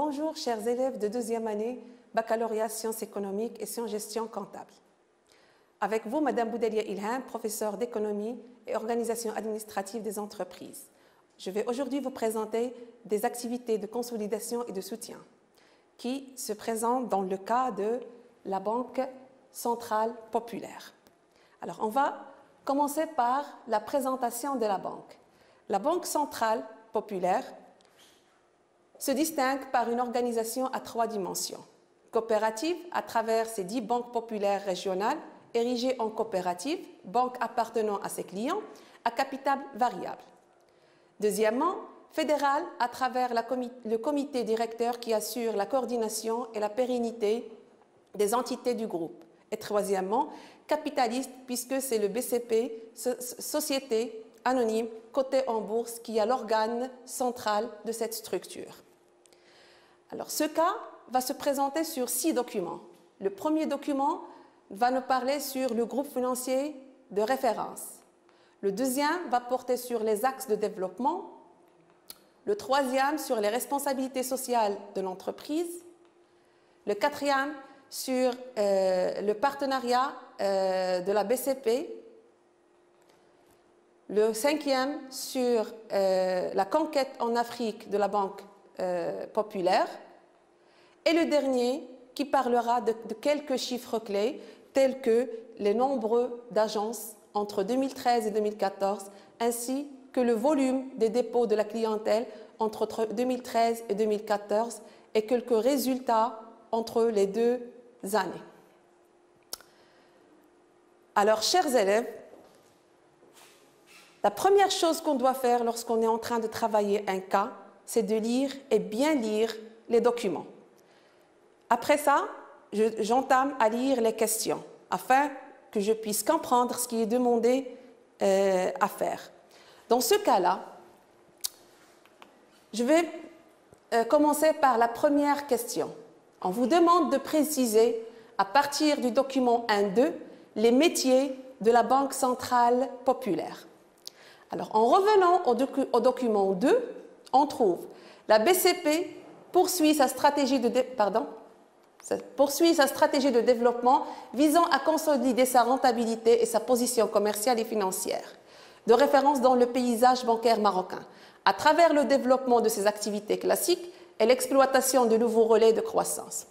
Bonjour chers élèves de deuxième année, baccalauréat sciences économiques et sciences gestion comptable. Avec vous, Madame Boudelia Ilham, professeure d'économie et organisation administrative des entreprises. Je vais aujourd'hui vous présenter des activités de consolidation et de soutien qui se présentent dans le cas de la Banque centrale populaire. Alors, on va commencer par la présentation de la banque. La Banque centrale populaire se distingue par une organisation à 3 dimensions. Coopérative à travers ses 10 banques populaires régionales érigées en coopératives, banques appartenant à ses clients, à capital variable. Deuxièmement, fédérale à travers le comité directeur qui assure la coordination et la pérennité des entités du groupe. Et troisièmement, capitaliste puisque c'est le BCP, société anonyme cotée en bourse, qui est l'organe central de cette structure. Alors, ce cas va se présenter sur 6 documents. Le premier document va nous parler sur le groupe financier de référence. Le deuxième va porter sur les axes de développement. Le troisième sur les responsabilités sociales de l'entreprise. Le quatrième sur le partenariat de la BCP. Le cinquième sur la conquête en Afrique de la Banque populaire. Et le dernier qui parlera de quelques chiffres clés tels que les nombres d'agences entre 2013 et 2014 ainsi que le volume des dépôts de la clientèle entre 2013 et 2014 et quelques résultats entre les 2 années. Alors, chers élèves, la première chose qu'on doit faire lorsqu'on est en train de travailler un cas, c'est de lire et bien lire les documents. Après ça, j'entame à lire les questions afin que je puisse comprendre ce qui est demandé à faire. Dans ce cas-là, je vais commencer par la première question. On vous demande de préciser, à partir du document 1.2, les métiers de la Banque centrale populaire. Alors, en revenant au document 2, on trouve la BCP poursuit sa stratégie de développement visant à consolider sa rentabilité et sa position commerciale et financière de référence dans le paysage bancaire marocain, à travers le développement de ses activités classiques et l'exploitation de nouveaux relais de croissance.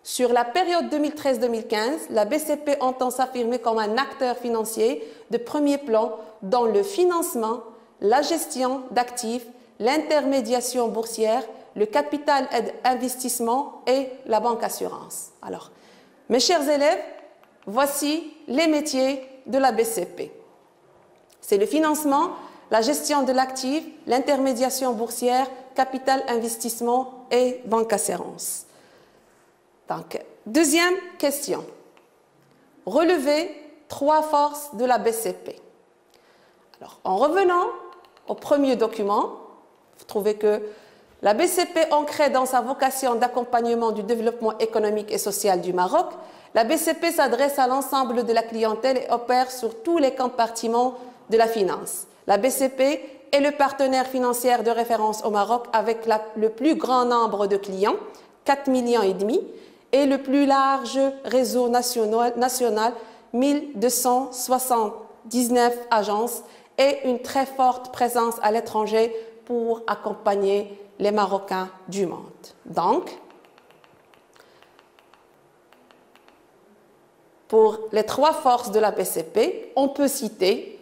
Sur la période 2013-2015, la BCP entend s'affirmer comme un acteur financier de premier plan dans le financement, la gestion d'actifs, l'intermédiation boursière, le capital investissement et la banque assurance. Alors, mes chers élèves, voici les métiers de la BCP. C'est le financement, la gestion de l'actif, l'intermédiation boursière, capital investissement et banque assurance. Donc, deuxième question. Relevez 3 forces de la BCP. Alors, en revenant au premier document, vous trouvez que la BCP, ancrée dans sa vocation d'accompagnement du développement économique et social du Maroc, la BCP s'adresse à l'ensemble de la clientèle et opère sur tous les compartiments de la finance. La BCP est le partenaire financier de référence au Maroc avec le plus grand nombre de clients, 4,5 millions, et le plus large réseau national 1279 agences et une très forte présence à l'étranger pour accompagner les Marocains du monde. Donc, pour les 3 forces de la BCP, on peut citer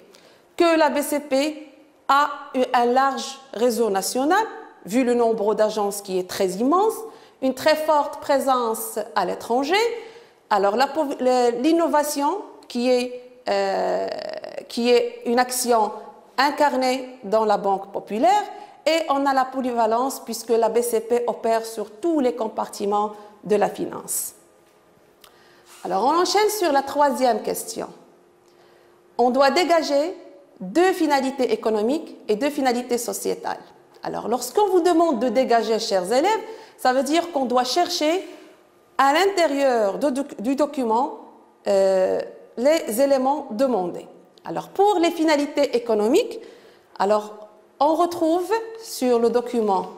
que la BCP a un large réseau national, vu le nombre d'agences qui est très immense, une très forte présence à l'étranger. Alors, l'innovation qui est une action incarnée dans la Banque populaire, et on a la polyvalence puisque la BCP opère sur tous les compartiments de la finance. Alors, on enchaîne sur la 3e question. On doit dégager 2 finalités économiques et 2 finalités sociétales. Alors, lorsqu'on vous demande de dégager, chers élèves, ça veut dire qu'on doit chercher à l'intérieur du document les éléments demandés. Alors, pour les finalités économiques, alors, on retrouve sur le document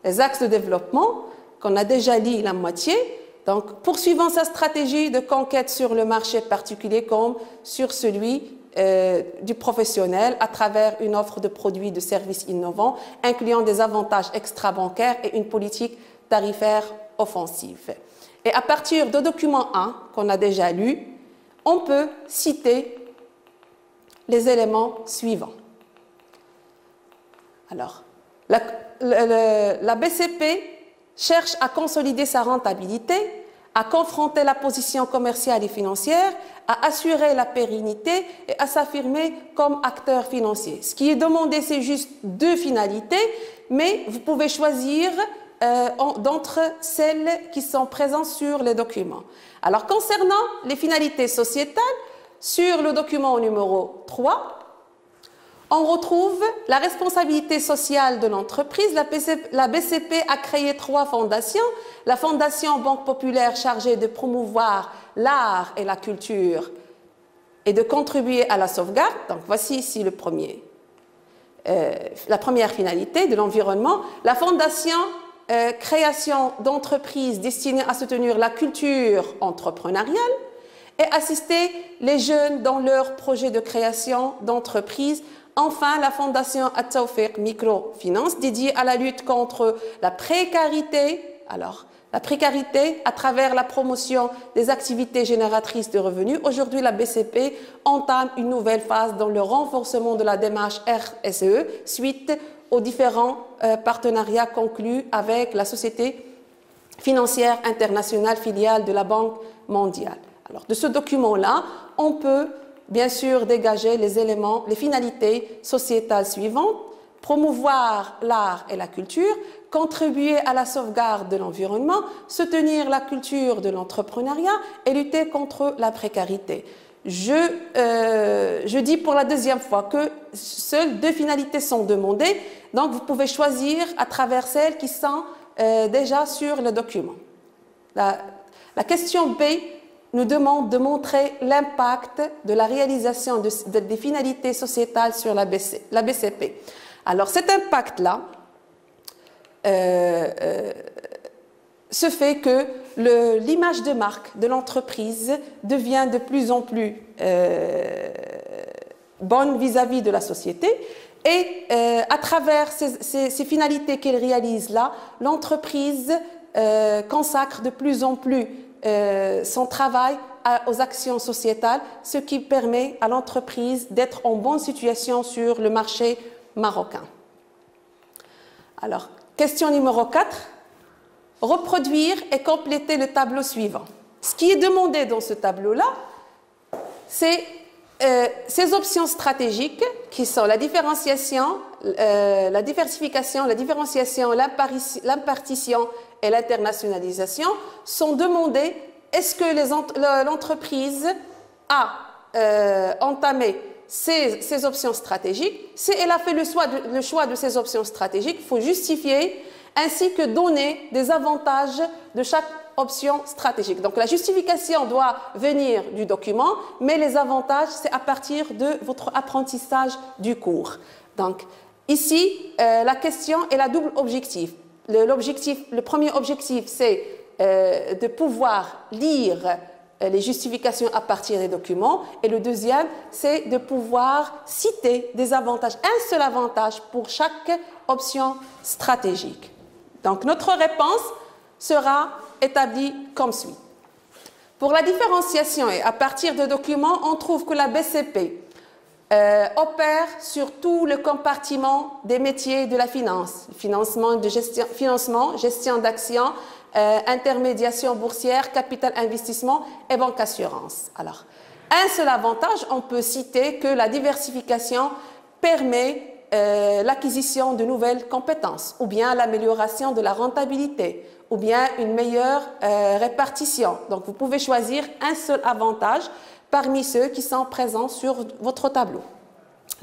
les axes de développement, qu'on a déjà lu la moitié. Donc, poursuivant sa stratégie de conquête sur le marché particulier comme sur celui du professionnel à travers une offre de produits et de services innovants, incluant des avantages extra-bancaires et une politique tarifaire offensive. Et à partir de document 1, qu'on a déjà lu, on peut citer les éléments suivants. Alors, la BCP cherche à consolider sa rentabilité, à confronter la position commerciale et financière, à assurer la pérennité et à s'affirmer comme acteur financier. Ce qui est demandé, c'est juste 2 finalités, mais vous pouvez choisir d'entre celles qui sont présentes sur les documents. Alors, concernant les finalités sociétales, sur le document numéro 3, on retrouve la responsabilité sociale de l'entreprise. La BCP a créé 3 fondations. La Fondation Banque Populaire chargée de promouvoir l'art et la culture et de contribuer à la sauvegarde. Donc, voici ici la première finalité de l'environnement. La Fondation création d'entreprises destinées à soutenir la culture entrepreneuriale et assister les jeunes dans leurs projets de création d'entreprises. Enfin, la Fondation At-Tawfiq Microfinance, dédiée à la lutte contre la précarité. Alors, la précarité à travers la promotion des activités génératrices de revenus. Aujourd'hui, la BCP entame une nouvelle phase dans le renforcement de la démarche RSE suite aux différents partenariats conclus avec la Société financière internationale filiale de la Banque mondiale. Alors, de ce document-là, on peut bien sûr dégager les éléments, les finalités sociétales suivantes: promouvoir l'art et la culture, contribuer à la sauvegarde de l'environnement, soutenir la culture de l'entrepreneuriat et lutter contre la précarité. Je dis pour la 2e fois que seules 2 finalités sont demandées, donc vous pouvez choisir à travers celles qui sont déjà sur le document. La question B nous demande de montrer l'impact de la réalisation des finalités sociétales sur la BCP. Alors cet impact-là se fait que l'image de marque de l'entreprise devient de plus en plus bonne vis-à-vis de la société et à travers ces finalités qu'elle réalise là, l'entreprise consacre de plus en plus son travail aux actions sociétales, ce qui permet à l'entreprise d'être en bonne situation sur le marché marocain. Alors, question numéro 4, reproduire et compléter le tableau suivant. Ce qui est demandé dans ce tableau-là, c'est ces options stratégiques qui sont la différenciation, la diversification, la différenciation, l'impartition et l'internationalisation sont demandées. Est-ce que l'entreprise a entamé ces options stratégiques? Si elle a fait le choix de ces options stratégiques, il faut justifier ainsi que donner des avantages de chaque option stratégique. Donc la justification doit venir du document, mais les avantages, c'est à partir de votre apprentissage du cours. Donc ici, la question est la double objectif. Le premier objectif, c'est de pouvoir lire les justifications à partir des documents. Et le deuxième, c'est de pouvoir citer des avantages, un seul avantage pour chaque option stratégique. Donc notre réponse sera établie comme suit. Pour la différenciation et à partir de documents, on trouve que la BCP opère sur tout le compartiment des métiers de la finance, financement, gestion d'actions, intermédiation boursière, capital investissement et banque assurance. Alors, un seul avantage, on peut citer que la diversification permet l'acquisition de nouvelles compétences, ou bien l'amélioration de la rentabilité, ou bien une meilleure répartition. Donc, vous pouvez choisir un seul avantage parmi ceux qui sont présents sur votre tableau.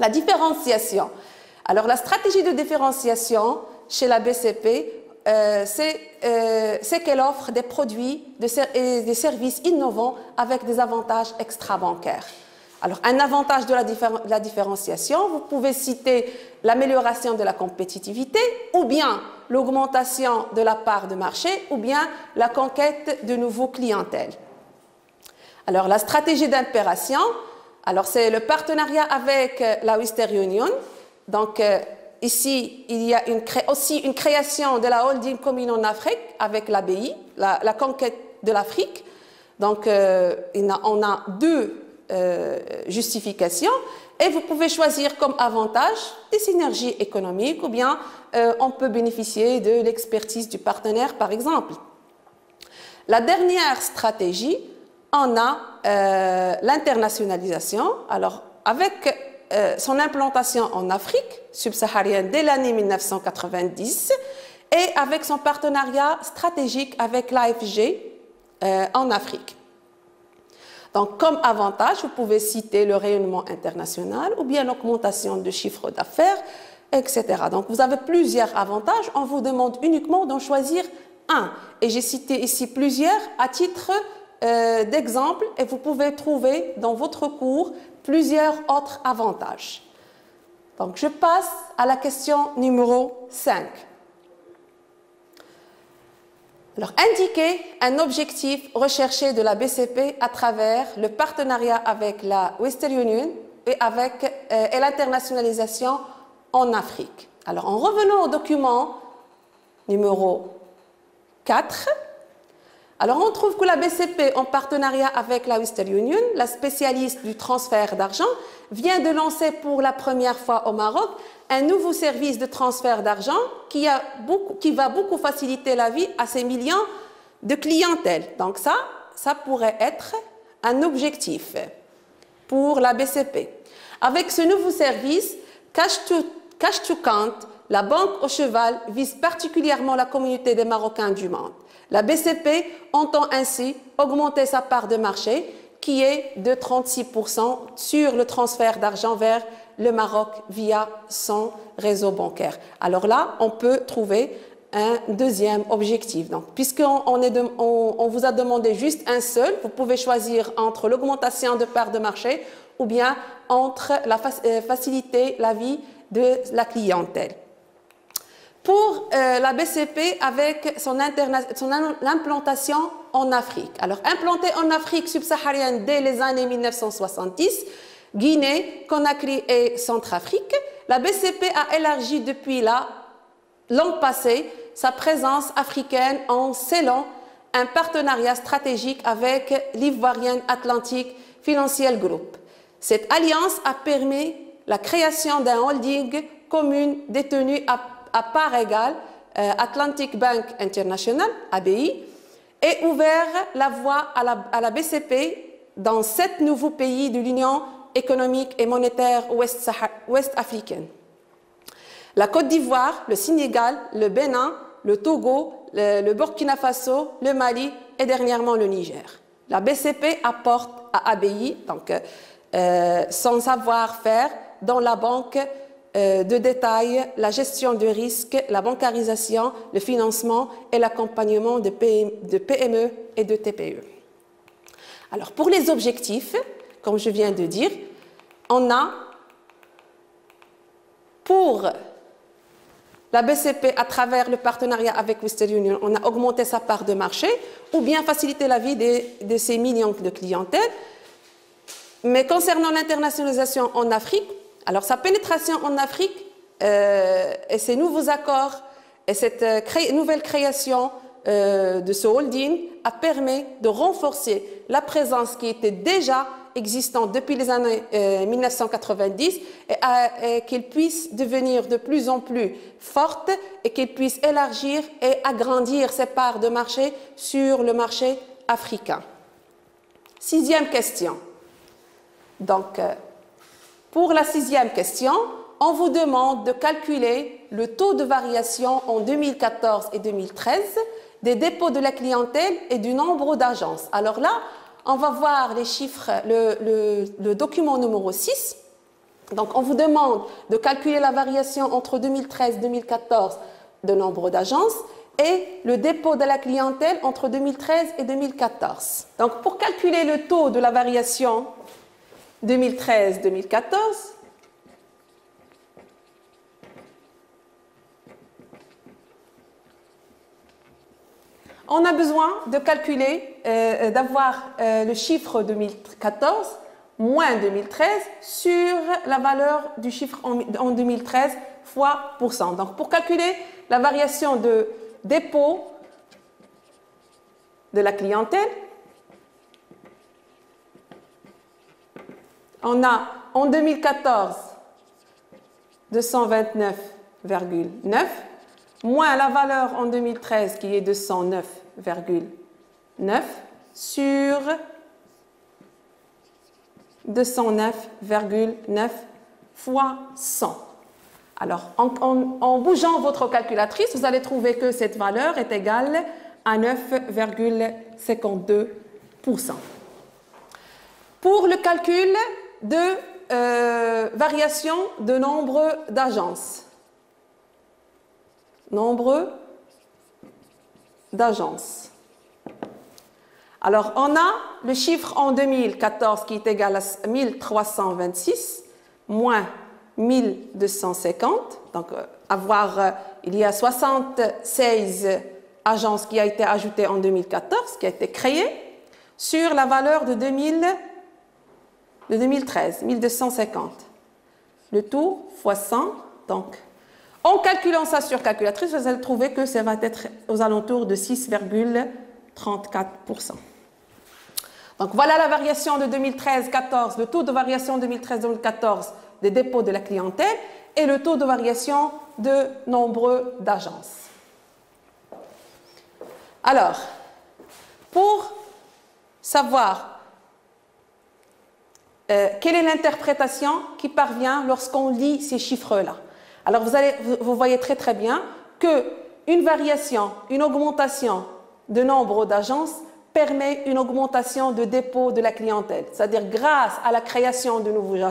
La différenciation. Alors, la stratégie de différenciation chez la BCP, c'est qu'elle offre des produits et des services innovants avec des avantages extra-bancaires. Alors, un avantage de la différenciation, vous pouvez citer l'amélioration de la compétitivité ou bien l'augmentation de la part de marché ou bien la conquête de nouveaux clientèles. Alors, la stratégie d'impération, alors c'est le partenariat avec la Western Union. Donc, ici, il y a aussi une création de la holding commune en Afrique avec la BI, la conquête de l'Afrique. Donc, on a deux justifications et vous pouvez choisir comme avantage des synergies économiques ou bien on peut bénéficier de l'expertise du partenaire, par exemple. La dernière stratégie, on a l'internationalisation. Alors, avec son implantation en Afrique subsaharienne dès l'année 1990 et avec son partenariat stratégique avec l'AFG en Afrique. Donc, comme avantage, vous pouvez citer le rayonnement international ou bien l'augmentation de chiffre d'affaires, etc. Donc, vous avez plusieurs avantages. On vous demande uniquement d'en choisir un. Et j'ai cité ici plusieurs à titre d'exemple et vous pouvez trouver dans votre cours plusieurs autres avantages. Donc, je passe à la question numéro 5. Alors, indiquer un objectif recherché de la BCP à travers le partenariat avec la Western Union et l'internationalisation en Afrique. Alors, en revenant au document numéro 4, alors on trouve que la BCP, en partenariat avec la Western Union, la spécialiste du transfert d'argent, vient de lancer pour la première fois au Maroc un nouveau service de transfert d'argent qui va beaucoup faciliter la vie à ces millions de clientèle. Donc ça pourrait être un objectif pour la BCP. Avec ce nouveau service, Cash to Count, la banque au cheval vise particulièrement la communauté des Marocains du monde. La BCP entend ainsi augmenter sa part de marché qui est de 36% sur le transfert d'argent vers le Maroc via son réseau bancaire. Alors là, on peut trouver un deuxième objectif. Donc, puisqu'on vous a demandé juste un seul, vous pouvez choisir entre l'augmentation de part de marché ou bien entre faciliter la vie de la clientèle. Pour la BCP avec son implantation en Afrique. Alors, implantée en Afrique subsaharienne dès les années 1970, Guinée, Conakry et Centrafrique, la BCP a élargi depuis l'an passé sa présence africaine en scellant un partenariat stratégique avec l'Ivoirian Atlantic Financial Group. Cette alliance a permis la création d'un holding commun détenu à part égale, Atlantic Bank International, ABI, et ouvert la voie à la BCP dans 7 nouveaux pays de l'Union économique et monétaire ouest-africaine. La Côte d'Ivoire, le Sénégal, le Bénin, le Togo, le Burkina Faso, le Mali et dernièrement le Niger. La BCP apporte à ABI donc, son savoir-faire dans la banque de détail, la gestion de risque, la bancarisation, le financement et l'accompagnement de PME et de TPE. Alors, pour les objectifs, comme je viens de dire, on a pour la BCP, à travers le partenariat avec Western Union, on a augmenté sa part de marché ou bien facilité la vie de ces millions de clientèle. Mais concernant l'internationalisation en Afrique, alors sa pénétration en Afrique et ces nouveaux accords et cette nouvelle création de ce holding a permis de renforcer la présence qui était déjà existante depuis les années 1990 et qu'elle puisse devenir de plus en plus forte et qu'elle puisse élargir et agrandir ses parts de marché sur le marché africain. 6e question. Donc, pour la 6e question, on vous demande de calculer le taux de variation en 2014 et 2013 des dépôts de la clientèle et du nombre d'agences. Alors là, on va voir les chiffres, le document numéro 6. Donc, on vous demande de calculer la variation entre 2013 et 2014 de nombre d'agences et le dépôt de la clientèle entre 2013 et 2014. Donc, pour calculer le taux de la variation 2013-2014, on a besoin de calculer, d'avoir le chiffre 2014 moins 2013 sur la valeur du chiffre en 2013 fois %. Donc, pour calculer la variation de dépôt de la clientèle, on a en 2014 229,9 moins la valeur en 2013 qui est de 109,9 sur 209,9 fois 100. Alors, en bougeant votre calculatrice, vous allez trouver que cette valeur est égale à 9,52%. Pour le calcul de variation de nombre d'agences. Nombre d'agences. Alors, on a le chiffre en 2014 qui est égal à 1326 moins 1250. Donc, il y a 76 agences qui a été ajoutée en 2014, qui a été créée, sur la valeur de 2013, 1250. Le tout fois 100. Donc, en calculant ça sur calculatrice, vous allez trouver que ça va être aux alentours de 6,34%. Donc, voilà la variation de 2013-14, le taux de variation 2013-2014 des dépôts de la clientèle et le taux de variation de nombre d'agences. Alors, pour savoir quelle est l'interprétation qui parvient lorsqu'on lit ces chiffres-là. Alors, vous voyez très très bien qu'une variation, une augmentation de nombre d'agences permet une augmentation de dépôt de la clientèle. C'est-à-dire, grâce à la création de nouvelles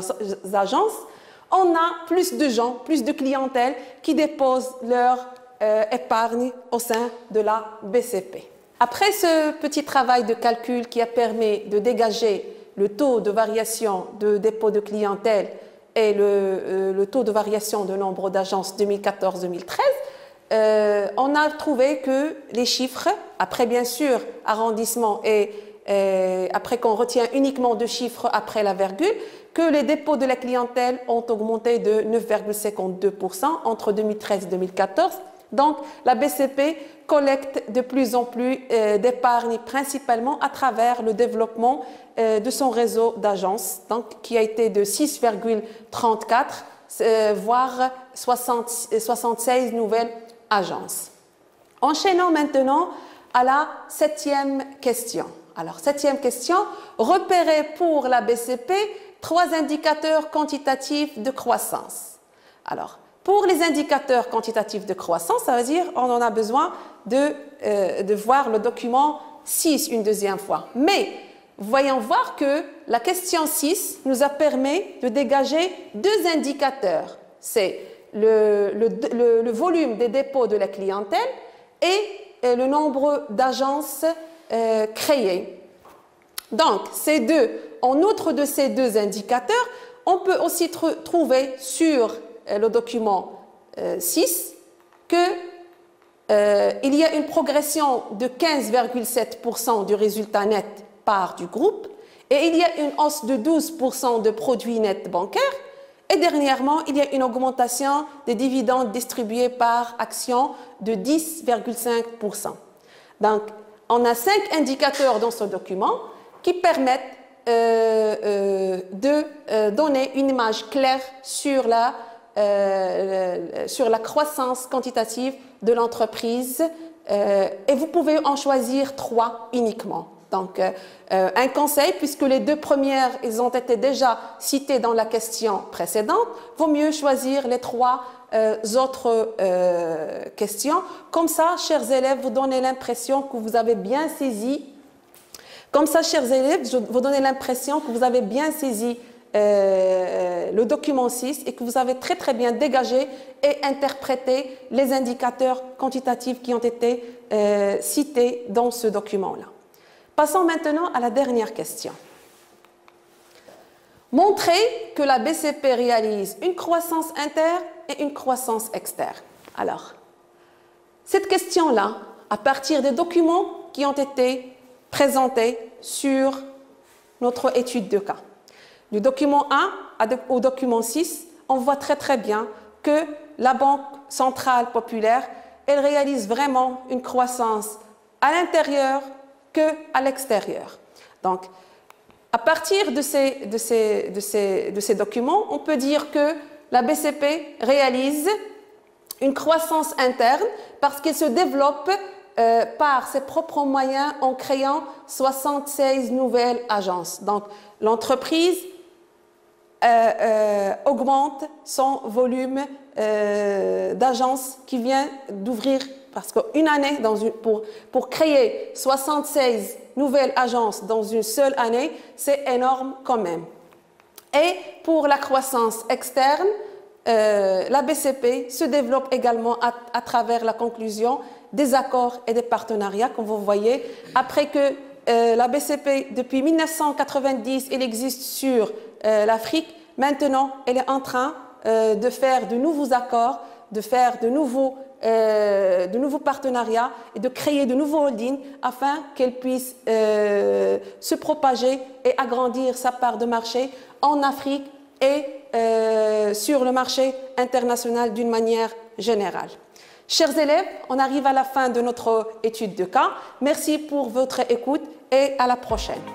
agences, on a plus de gens, plus de clientèle qui déposent leur épargne au sein de la BCP. Après ce petit travail de calcul qui a permis de dégager le taux de variation de dépôt de clientèle et le taux de variation de nombre d'agences 2014-2013, on a trouvé que les chiffres, après bien sûr arrondissement et après qu'on retient uniquement deux chiffres après la virgule, que les dépôts de la clientèle ont augmenté de 9,52% entre 2013 et 2014. Donc, la BCP collecte de plus en plus d'épargne, principalement à travers le développement de son réseau d'agences, qui a été de 6,34, voire 76 nouvelles agences. Enchaînons maintenant à la 7e question. Alors, 7e question, repérer pour la BCP 3 indicateurs quantitatifs de croissance. Alors, pour les indicateurs quantitatifs de croissance, ça veut dire qu'on en a besoin de voir le document 6 une deuxième fois. Mais voyons voir que la question 6 nous a permis de dégager 2 indicateurs. C'est le volume des dépôts de la clientèle et le nombre d'agences créées. Donc, en outre de ces 2 indicateurs, on peut aussi trouver sur le document 6 qu'il y a une progression de 15,7% du résultat net part du groupe et il y a une hausse de 12% de produits nets bancaires et dernièrement, il y a une augmentation des dividendes distribués par action de 10,5%. Donc, on a 5 indicateurs dans ce document qui permettent de donner une image claire sur la croissance quantitative de l'entreprise et vous pouvez en choisir 3 uniquement. Donc, un conseil, puisque les 2 premières, ils ont été déjà citées dans la question précédente, vaut mieux choisir les 3 autres questions. Comme ça, chers élèves, vous donnez l'impression que vous avez bien saisi. Comme ça, chers élèves, vous donnez l'impression que vous avez bien saisi le document 6 et que vous avez très très bien dégagé et interprété les indicateurs quantitatifs qui ont été cités dans ce document-là. Passons maintenant à la dernière question. Montrer que la BCP réalise une croissance interne et une croissance externe. Alors, cette question-là, à partir des documents qui ont été présentés sur notre étude de cas. Du document 1 au document 6, on voit très bien que la Banque centrale populaire, elle réalise vraiment une croissance à l'intérieur qu'à l'extérieur. Donc, à partir de ces documents, on peut dire que la BCP réalise une croissance interne parce qu'elle se développe par ses propres moyens en créant 76 nouvelles agences. Donc, l'entreprise augmente son volume d'agences qui vient d'ouvrir, parce qu'une année, pour créer 76 nouvelles agences dans une seule année, c'est énorme quand même. Et pour la croissance externe, la BCP se développe également à travers la conclusion des accords et des partenariats, comme vous voyez. Après que la BCP, depuis 1990, elle existe sur l'Afrique, maintenant, elle est en train de faire de nouveaux accords, de faire de nouveaux partenariats et de créer de nouveaux holdings afin qu'elle puisse se propager et agrandir sa part de marché en Afrique et sur le marché international d'une manière générale. Chers élèves, on arrive à la fin de notre étude de cas. Merci pour votre écoute et à la prochaine.